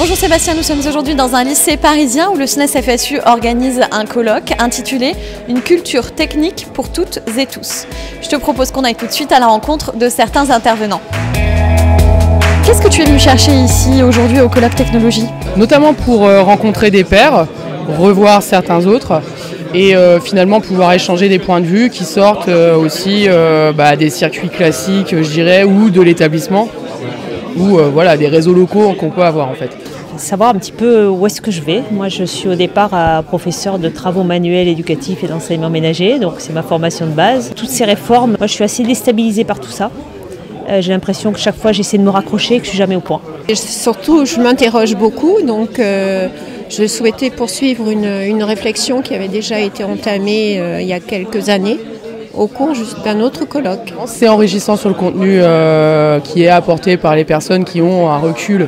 Bonjour Sébastien, nous sommes aujourd'hui dans un lycée parisien où le SNES FSU organise un colloque intitulé « Une culture technique pour toutes et tous ». Je te propose qu'on aille tout de suite à la rencontre de certains intervenants. Qu'est-ce que tu es venu chercher ici aujourd'hui au colloque technologie? Notamment pour rencontrer des pairs, revoir certains autres et finalement pouvoir échanger des points de vue qui sortent aussi des circuits classiques, je dirais, ou de l'établissement, ou voilà, des réseaux locaux qu'on peut avoir en fait. Savoir un petit peu où est-ce que je vais. Moi, je suis au départ professeur de travaux manuels éducatifs et d'enseignement ménager, donc c'est ma formation de base. Toutes ces réformes, moi je suis assez déstabilisée par tout ça. J'ai l'impression que chaque fois j'essaie de me raccrocher et que je ne suis jamais au point. Et surtout, je m'interroge beaucoup, donc je souhaitais poursuivre une réflexion qui avait déjà été entamée il y a quelques années au cours d'un autre colloque. C'est enrichissant sur le contenu qui est apporté par les personnes qui ont un recul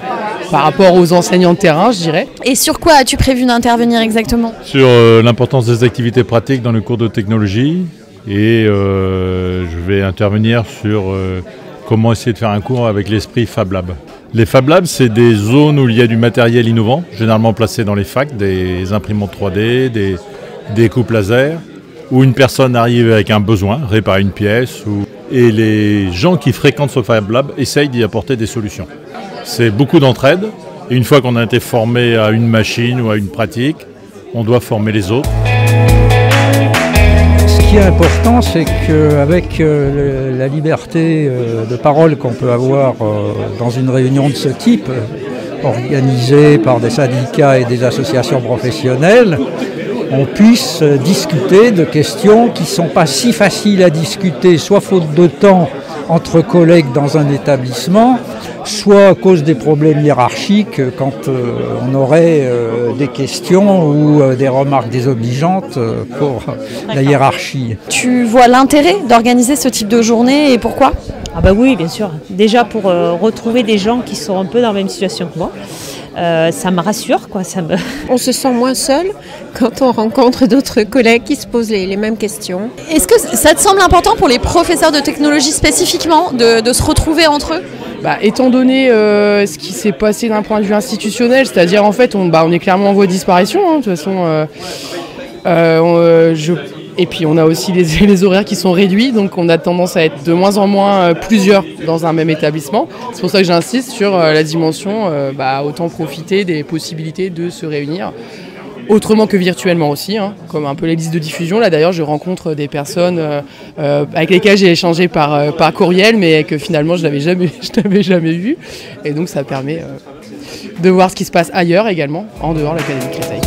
par rapport aux enseignants de terrain, je dirais. Et sur quoi as-tu prévu d'intervenir exactement? Sur l'importance des activités pratiques dans le cours de technologie et je vais intervenir sur comment essayer de faire un cours avec l'esprit Fab Lab. Les Fab Labs, c'est des zones où il y a du matériel innovant, généralement placé dans les facs, des imprimantes 3D, des coupes laser, où une personne arrive avec un besoin, réparer une pièce, et les gens qui fréquentent ce Fab Lab essayent d'y apporter des solutions. C'est beaucoup d'entraide, et une fois qu'on a été formé à une machine ou à une pratique, on doit former les autres. Ce qui est important, c'est qu'avec la liberté de parole qu'on peut avoir dans une réunion de ce type, organisée par des syndicats et des associations professionnelles, on puisse discuter de questions qui ne sont pas si faciles à discuter, soit faute de temps entre collègues dans un établissement, soit à cause des problèmes hiérarchiques quand on aurait des questions ou des remarques désobligeantes pour la hiérarchie. Tu vois l'intérêt d'organiser ce type de journée et pourquoi? Ah bah oui, bien sûr. Déjà pour retrouver des gens qui sont un peu dans la même situation que moi. Ça me rassure, quoi. On se sent moins seul quand on rencontre d'autres collègues qui se posent les mêmes questions. Est-ce que ça te semble important pour les professeurs de technologie spécifiquement de se retrouver entre eux? Étant donné ce qui s'est passé d'un point de vue institutionnel, c'est-à-dire en fait on est clairement en voie de disparition, de toute façon. Et puis on a aussi les horaires qui sont réduits, donc on a tendance à être de moins en moins plusieurs dans un même établissement. C'est pour ça que j'insiste sur la dimension, autant profiter des possibilités de se réunir, autrement que virtuellement aussi, comme un peu les listes de diffusion. Là d'ailleurs je rencontre des personnes avec lesquelles j'ai échangé par courriel, mais que finalement je n'avais jamais vu. Et donc ça permet de voir ce qui se passe ailleurs également, en dehors de l'Académie de Créteil.